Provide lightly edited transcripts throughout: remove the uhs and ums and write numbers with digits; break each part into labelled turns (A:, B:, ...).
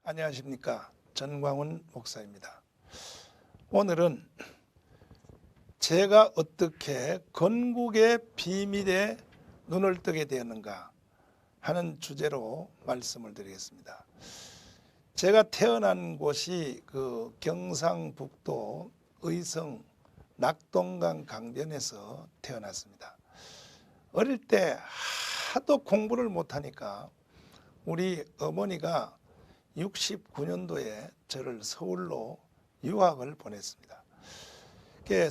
A: 안녕하십니까. 전광훈 목사입니다. 오늘은 제가 어떻게 건국의 비밀에 눈을 뜨게 되었는가 하는 주제로 말씀을 드리겠습니다. 제가 태어난 곳이 그 경상북도 의성 낙동강 강변에서 태어났습니다. 어릴 때 하도 공부를 못하니까 우리 어머니가 69년도에 저를 서울로 유학을 보냈습니다.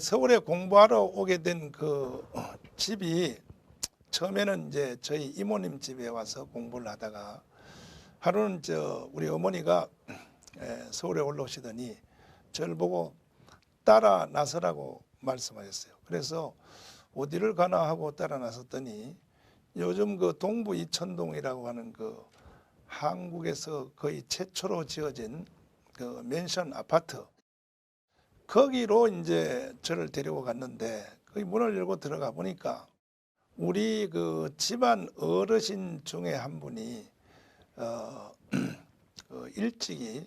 A: 서울에 공부하러 오게 된 그 집이 처음에는 이제 저희 이모님 집에 와서 공부를 하다가 하루는 우리 어머니가 서울에 올라오시더니 저를 보고 따라 나서라고 말씀하셨어요. 그래서 어디를 가나 하고 따라 나섰더니 요즘 그 동부 이천동이라고 하는 그 한국에서 거의 최초로 지어진 그 맨션 아파트, 거기로 이제 저를 데리고 갔는데 거기 문을 열고 들어가 보니까 우리 그 집안 어르신 중에 한 분이 그 일찍이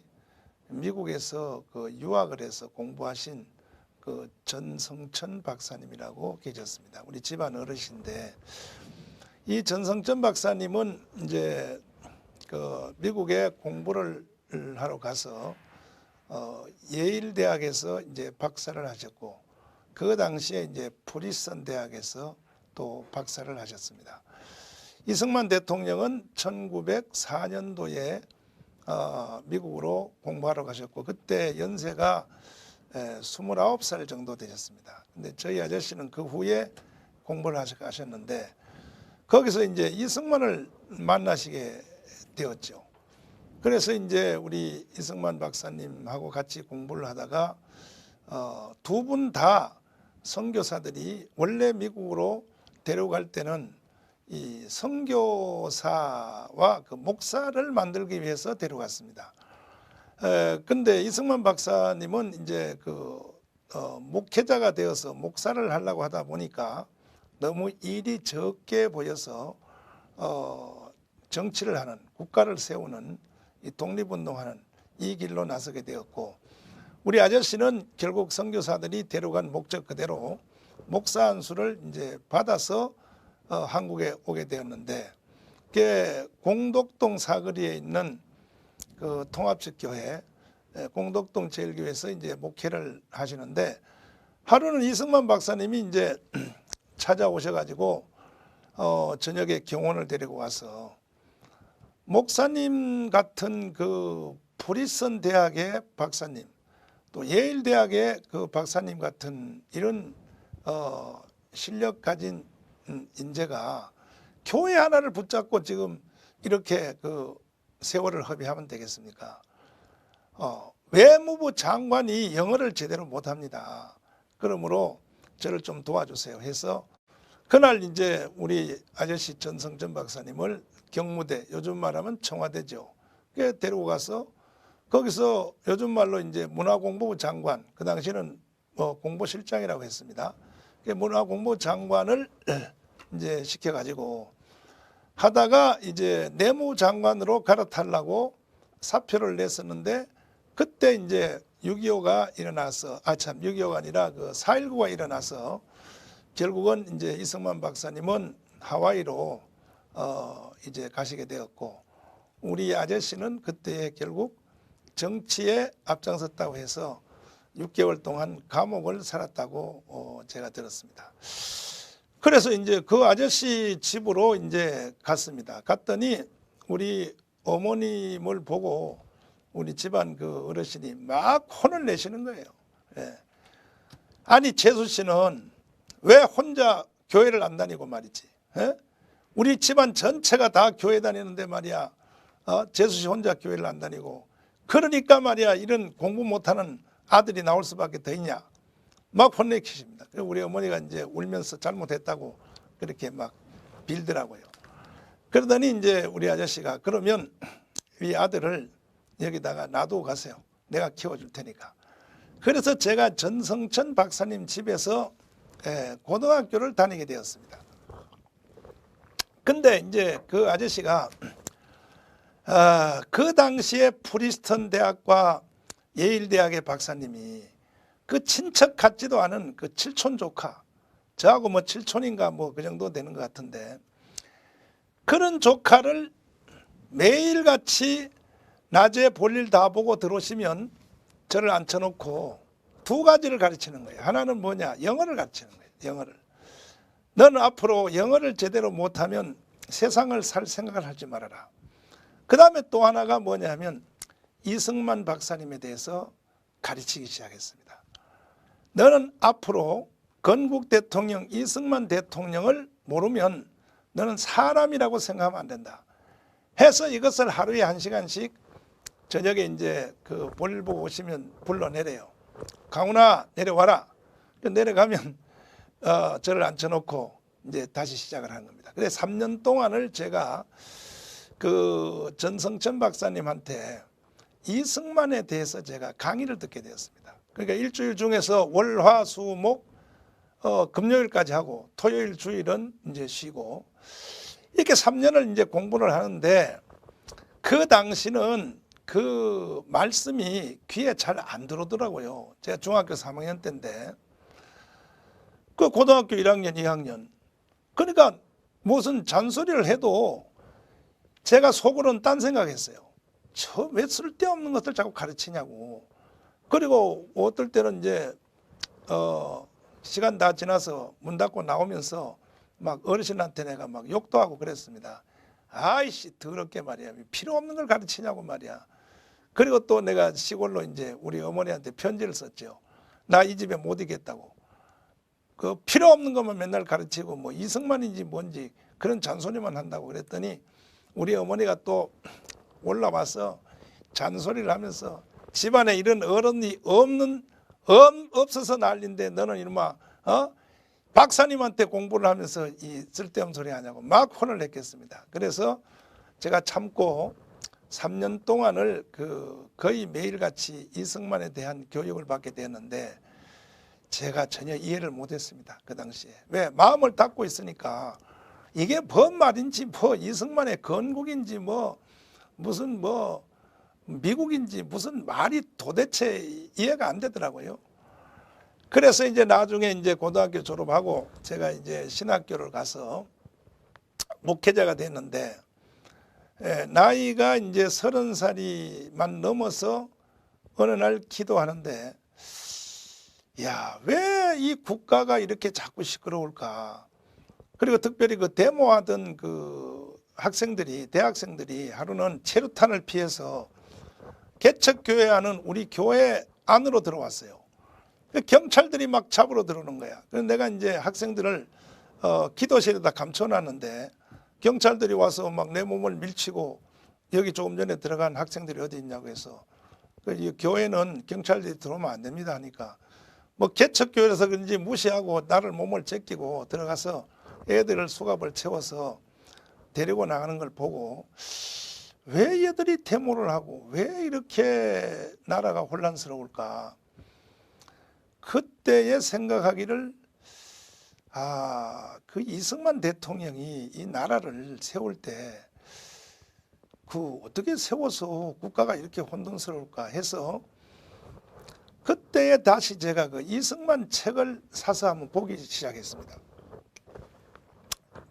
A: 미국에서 그 유학을 해서 공부하신 그 전성천 박사님이라고 계셨습니다. 우리 집안 어르신인데 이 전성천 박사님은 이제 그 미국에 공부를 하러 가서 예일 대학에서 이제 박사를 하셨고 그 당시에 이제 프리스턴 대학에서 또 박사를 하셨습니다. 이승만 대통령은 1904년도에 미국으로 공부하러 가셨고 그때 연세가 29살 정도 되셨습니다. 근데 저희 아저씨는 그 후에 공부를 하셨는데 거기서 이제 이승만을 만나시게 되었죠. 그래서 이제 우리 이승만 박사님하고 같이 공부를 하다가 두 분 다 선교사들이 원래 미국으로 데려갈 때는 이 선교사와 그 목사를 만들기 위해서 데려갔습니다. 근데 이승만 박사님은 이제 그 목회자가 되어서 목사를 하려고 하다 보니까 너무 일이 적게 보여서 정치를 하는, 국가를 세우는, 이 독립운동하는 이 길로 나서게 되었고 우리 아저씨는 결국 선교사들이 데려간 목적 그대로 목사 안수를 이제 받아서 한국에 오게 되었는데 공덕동 사거리에 있는 그 통합식 교회 공덕동 제일교회에서 이제 목회를 하시는데 하루는 이승만 박사님이 이제 찾아오셔가지고 저녁에 경호원을 데리고 와서 목사님 같은 그 프리스턴 대학의 박사님 또 예일 대학의 그 박사님 같은 이런 실력 가진 인재가 교회 하나를 붙잡고 지금 이렇게 그 세월을 허비하면 되겠습니까? 외무부 장관이 영어를 제대로 못합니다. 그러므로 저를 좀 도와주세요 해서 그날 이제 우리 아저씨 전성천 박사님을 경무대, 요즘 말하면 청와대죠. 데리고 가서 거기서 요즘 말로 이제 문화공보부 장관, 그 당시는 뭐 공보실장이라고 했습니다. 문화공보부 장관을 이제 시켜가지고 하다가 이제 내무장관으로 갈아타려고 사표를 냈었는데 그때 이제 6.25가 일어나서 6.25가 아니라 그 4.19가 일어나서 결국은 이제 이승만 박사님은 하와이로 이제 가시게 되었고 우리 아저씨는 그때 결국 정치에 앞장섰다고 해서 6개월 동안 감옥을 살았다고 제가 들었습니다. 그래서 이제 그 아저씨 집으로 이제 갔습니다. 갔더니 우리 어머님을 보고 우리 집안 그 어르신이 막 혼을 내시는 거예요. 예. 아니 재수 씨는 왜 혼자 교회를 안 다니고 말이지? 예? 우리 집안 전체가 다 교회 다니는데 말이야. 재수 씨 혼자 교회를 안 다니고 그러니까 말이야 이런 공부 못하는 아들이 나올 수밖에 더 있냐. 막 혼내키십니다. 그리고 우리 어머니가 이제 울면서 잘못했다고 그렇게 막 빌더라고요. 그러더니 이제 우리 아저씨가 그러면 이 아들을 여기다가 놔두고 가세요. 내가 키워줄 테니까. 그래서 제가 전성천 박사님 집에서 고등학교를 다니게 되었습니다. 근데 이제 그 아저씨가 그 당시에 프리스턴 대학과 예일 대학의 박사님이 그 친척 같지도 않은 그 칠촌 조카, 저하고 뭐 칠촌인가 뭐 그 정도 되는 것 같은데, 그런 조카를 매일같이 낮에 볼일 다 보고 들어오시면 저를 앉혀놓고 두 가지를 가르치는 거예요. 하나는 뭐냐? 영어를 가르치는 거예요. 영어를. 너는 앞으로 영어를 제대로 못하면 세상을 살 생각을 하지 말아라. 그 다음에 또 하나가 뭐냐면 이승만 박사님에 대해서 가르치기 시작했습니다. 너는 앞으로 건국 대통령 이승만 대통령을 모르면 너는 사람이라고 생각하면 안 된다 해서 이것을 하루에 1시간씩 저녁에 이제 그 볼일 보고 오시면 불러내래요. 강훈아 내려와라. 내려가면 저를 앉혀놓고 이제 다시 시작을 하는 겁니다. 그래서 3년 동안을 제가 그 전성천 박사님한테 이승만에 대해서 제가 강의를 듣게 되었습니다. 그러니까 일주일 중에서 월, 화, 수, 목, 금요일까지 하고 토요일, 주일은 이제 쉬고 이렇게 3년을 이제 공부를 하는데 그 당시는 그 말씀이 귀에 잘 안 들어오더라고요. 제가 중학교 3학년 때인데 그 고등학교 1학년, 2학년 그러니까 무슨 잔소리를 해도 제가 속으로는 딴 생각했어요. 저 왜 쓸데없는 것들 자꾸 가르치냐고. 그리고 어떨 때는 이제 시간 다 지나서 문 닫고 나오면서 막 어르신한테 내가 막 욕도 하고 그랬습니다. 아이씨 더럽게 말이야. 필요 없는 걸 가르치냐고 말이야. 그리고 또 내가 시골로 이제 우리 어머니한테 편지를 썼죠. 나 이 집에 못 있겠다고. 그 필요 없는 것만 맨날 가르치고 뭐 이승만인지 뭔지 그런 잔소리만 한다고 그랬더니 우리 어머니가 또 올라와서 잔소리를 하면서 집안에 이런 어른이 없어서 난리인데 너는 이놈아 박사님한테 공부를 하면서 이 쓸데없는 소리 하냐고 막 혼을 냈겠습니다. 그래서 제가 참고 3년 동안을 거의 매일같이 이승만에 대한 교육을 받게 되었는데 제가 전혀 이해를 못했습니다. 그 당시에. 왜? 마음을 닫고 있으니까 이게 뭔 말인지 뭐 이승만의 건국인지 뭐 무슨 뭐 미국인지 무슨 말이 도대체 이해가 안 되더라고요. 그래서 이제 나중에 이제 고등학교 졸업하고 제가 이제 신학교를 가서 목회자가 됐는데 나이가 이제 30살이만 넘어서 어느 날 기도하는데 야, 왜 이 국가가 이렇게 자꾸 시끄러울까? 그리고 특별히 그 데모하던 그 대학생들이 하루는 체류탄을 피해서 개척교회하는 우리 교회 안으로 들어왔어요. 경찰들이 막 잡으러 들어오는 거야. 그래서 내가 이제 학생들을 기도실에다 감춰놨는데 경찰들이 와서 막 내 몸을 밀치고 여기 조금 전에 들어간 학생들이 어디 있냐고 해서 이 교회는 경찰들이 들어오면 안 됩니다 하니까 뭐 개척교회라서 그런지 무시하고 나를 몸을 제끼고 들어가서 애들을 수갑을 채워서 데리고 나가는 걸 보고 왜 얘들이 데모를 하고 왜 이렇게 나라가 혼란스러울까? 그때에 생각하기를 그 이승만 대통령이 이 나라를 세울 때 어떻게 세워서 국가가 이렇게 혼돈스러울까 해서 그때에 다시 제가 그 이승만 책을 사서 한번 보기 시작했습니다.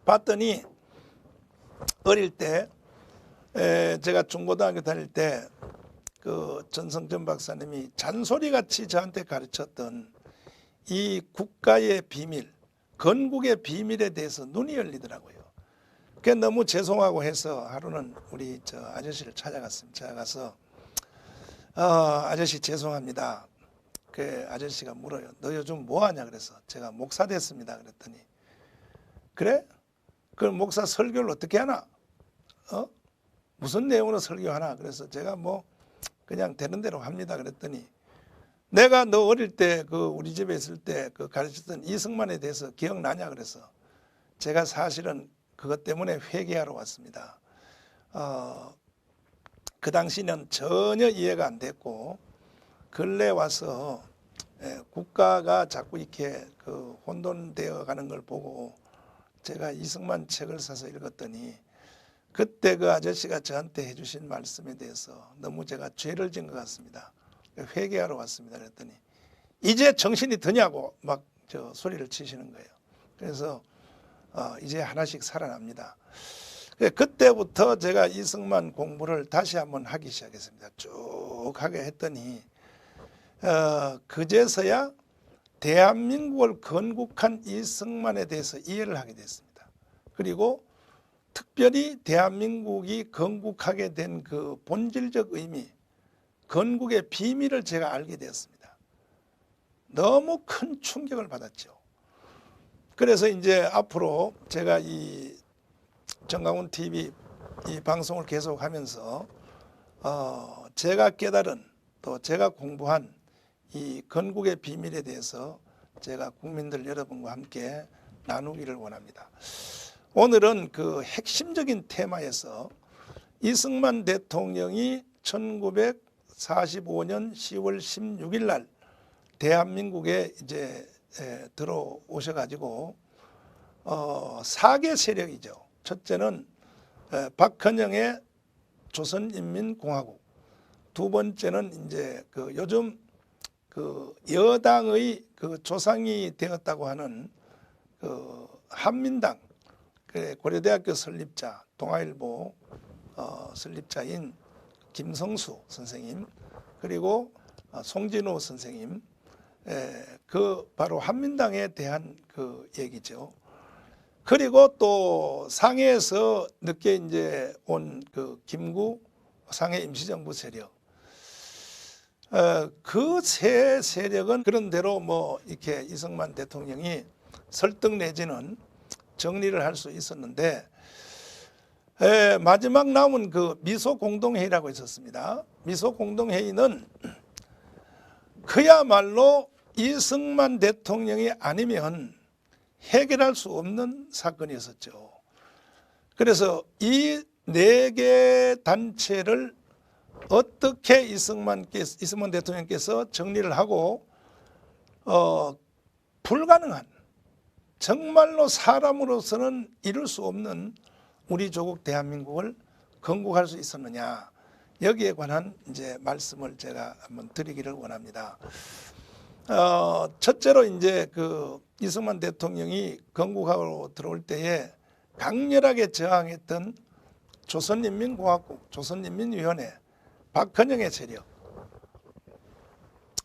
A: 봤더니 어릴 때 제가 중고등학교 다닐 때 그 전성전 박사님이 잔소리같이 저한테 가르쳤던 이 국가의 비밀, 건국의 비밀에 대해서 눈이 열리더라고요. 그게 너무 죄송하고 해서 하루는 우리 저 아저씨를 찾아갔습니다. 찾아가서 아저씨 죄송합니다. 그 아저씨가 물어요. 너 요즘 뭐 하냐 그래서 제가 목사 됐습니다 그랬더니 그래? 그럼 목사 설교를 어떻게 하나? 무슨 내용으로 설교하나? 그래서 제가 뭐 그냥 되는 대로 합니다 그랬더니 내가 너 어릴 때 그 우리 집에 있을 때 그 가르쳤던 이승만에 대해서 기억나냐 그래서 제가 사실은 그것 때문에 회개하러 왔습니다. 그 당시는 전혀 이해가 안 됐고 근래 와서 국가가 자꾸 이렇게 그 혼돈되어 가는 걸 보고 제가 이승만 책을 사서 읽었더니 그때 그 아저씨가 저한테 해주신 말씀에 대해서 너무 제가 죄를 진 것 같습니다. 회개하러 왔습니다. 그랬더니 이제 정신이 드냐고 막 저 소리를 치시는 거예요. 그래서 이제 하나씩 살아납니다. 그때부터 제가 이승만 공부를 다시 한번 하기 시작했습니다. 쭉 하게 했더니 그제서야 대한민국을 건국한 이승만에 대해서 이해를 하게 됐습니다. 그리고 특별히 대한민국이 건국하게 된 그 본질적 의미, 건국의 비밀을 제가 알게 되었습니다. 너무 큰 충격을 받았죠. 그래서 이제 앞으로 제가 이 정강훈 TV 이 방송을 계속하면서 제가 깨달은 또 제가 공부한 이 건국의 비밀에 대해서 제가 국민들 여러분과 함께 나누기를 원합니다. 오늘은 그 핵심적인 테마에서 이승만 대통령이 1945년 10월 16일 날 대한민국에 이제 들어오셔가지고 4개 세력이죠. 첫째는 박헌영의 조선인민공화국, 두 번째는 이제 그 요즘 그 여당의 그 조상이 되었다고 하는 그 한민당, 고려대학교 설립자, 동아일보 설립자인 김성수 선생님, 그리고 송진호 선생님, 그 바로 한민당에 대한 그 얘기죠. 그리고 또 상해에서 늦게 이제 온 그 김구 상해 임시정부 세력, 그 세 세력은 그런대로 뭐 이렇게 이승만 대통령이 설득 내지는 정리를 할 수 있었는데, 마지막 남은 그 미소공동회의라고 있었습니다. 미소공동회의는 그야말로 이승만 대통령이 아니면 해결할 수 없는 사건이었었죠. 그래서 이 4개 단체를 어떻게 이승만 대통령께서 정리를 하고 불가능한, 정말로 사람으로서는 이룰 수 없는 우리 조국 대한민국을 건국할 수 있었느냐, 여기에 관한 이제 말씀을 제가 한번 드리기를 원합니다. 첫째로 이제 그 이승만 대통령이 건국하러 들어올 때에 강렬하게 저항했던 조선인민공화국, 조선인민위원회, 박헌영의 세력.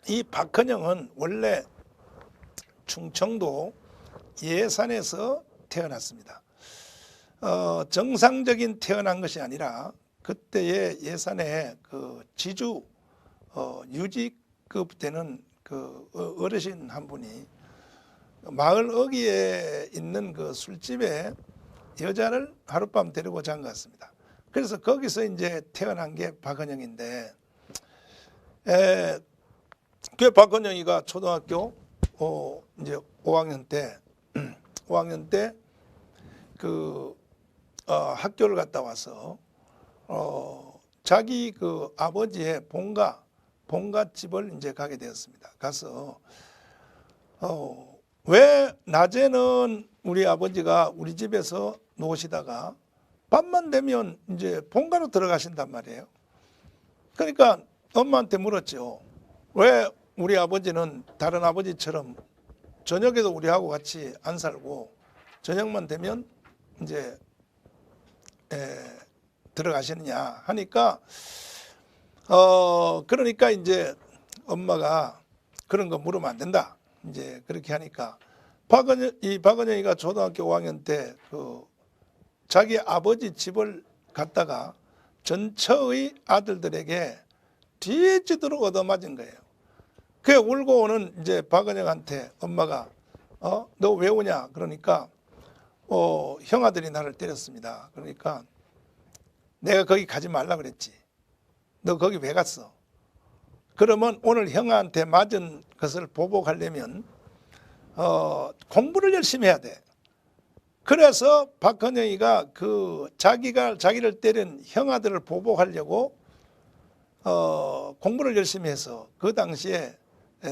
A: 이 박헌영은 원래 충청도 예산에서 태어났습니다. 정상적인 태어난 것이 아니라 그때의 예산에 그 지주 유지급 되는 그 어르신 한 분이 마을 어귀에 있는 그 술집에 여자를 하룻밤 데리고 잔 것 같습니다. 그래서 거기서 이제 태어난 게 박헌영인데, 그 박헌영이가 초등학교 이제 5학년 때 그 학교를 갔다 와서 자기 그 아버지의 본가집을 이제 가게 되었습니다. 가서 왜 낮에는 우리 아버지가 우리 집에서 노시다가 밤만 되면 이제 본가로 들어가신단 말이에요. 그러니까 엄마한테 물었죠. 왜 우리 아버지는 다른 아버지처럼 저녁에도 우리하고 같이 안 살고 저녁만 되면 이제 들어가시느냐 하니까 그러니까 이제 엄마가 그런 거 물으면 안 된다, 이제 그렇게 하니까 박헌영이가 초등학교 5학년 때 그 자기 아버지 집을 갔다가 전처의 아들들에게 뒤지도록 얻어맞은 거예요. 그게 울고 오는 이제 박헌영한테 엄마가 너 왜 오냐 그러니까 형아들이 나를 때렸습니다. 그러니까 내가 거기 가지 말라 그랬지. 너 거기 왜 갔어? 그러면 오늘 형아한테 맞은 것을 보복하려면 공부를 열심히 해야 돼. 그래서 박헌영이가 그 자기를 때린 형아들을 보복하려고 공부를 열심히 해서 그 당시에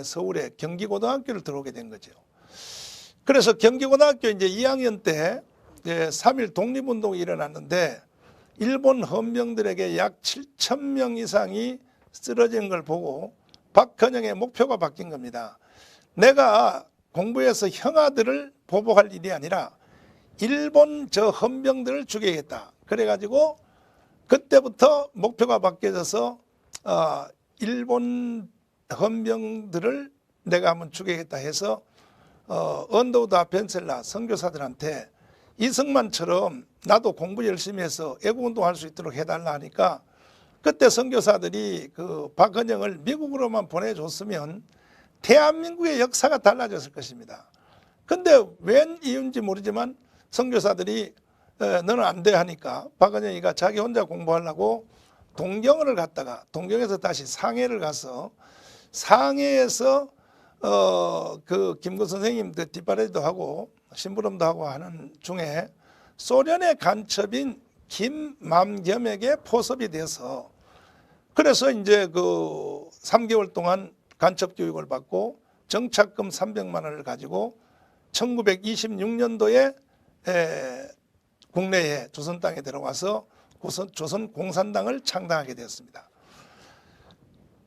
A: 서울에 경기고등학교를 들어오게 된 거죠. 그래서 경기고등학교 이제 2학년 때 3.1 독립운동이 일어났는데 일본 헌병들에게 약 7,000명 이상이 쓰러진 걸 보고 박헌영의 목표가 바뀐 겁니다. 내가 공부해서 형아들을 보복할 일이 아니라 일본 저 헌병들을 죽여야겠다. 그래가지고 그때부터 목표가 바뀌어져서 일본 헌병들을 내가 한번 죽여야겠다 해서 언더우드 벤셀라 선교사들한테 이승만처럼 나도 공부 열심히 해서 애국운동할 수 있도록 해달라 하니까 그때 선교사들이 그 박헌영을 미국으로만 보내줬으면 대한민국의 역사가 달라졌을 것입니다. 근데 웬 이유인지 모르지만 선교사들이 너는 안 돼 하니까 박헌영이가 자기 혼자 공부하려고 동경을 갔다가 동경에서 다시 상해를 가서 상해에서 그 김구 선생님 그 뒷바라지도 하고 심부름도 하고 하는 중에 소련의 간첩인 김맘겸에게 포섭이 돼서 그래서 이제 그 3개월 동안 간첩 교육을 받고 정착금 300만 원을 가지고 1926년도에 국내에 조선 땅에 들어와서 조선 공산당을 창당하게 되었습니다.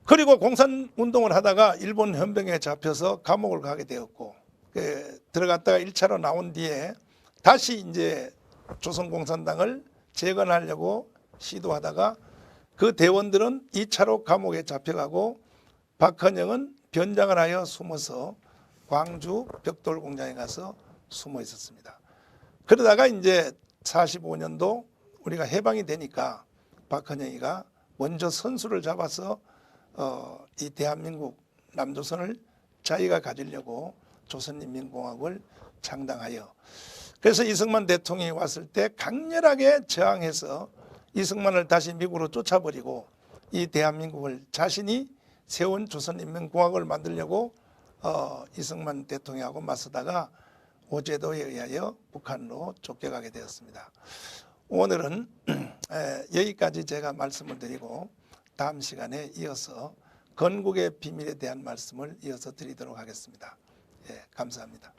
A: 그리고 공산운동을 하다가 일본 헌병에 잡혀서 감옥을 가게 되었고 들어갔다가 1차로 나온 뒤에 다시 이제 조선 공산당을 재건하려고 시도하다가 그 대원들은 2차로 감옥에 잡혀가고 박헌영은 변장을 하여 숨어서 광주 벽돌 공장에 가서 숨어 있었습니다. 그러다가 이제 45년도 우리가 해방이 되니까 박헌영이가 먼저 선수를 잡아서 이 대한민국 남조선을 자기가 가지려고 조선인민공화국을 창당하여 그래서 이승만 대통령이 왔을 때 강렬하게 저항해서 이승만을 다시 미국으로 쫓아버리고 이 대한민국을 자신이 세운 조선인민공화국을 만들려고 이승만 대통령하고 맞서다가 오제도에 의하여 북한으로 쫓겨가게 되었습니다. 오늘은 여기까지 제가 말씀을 드리고 다음 시간에 이어서 건국의 비밀에 대한 말씀을 이어서 드리도록 하겠습니다. 예, 감사합니다.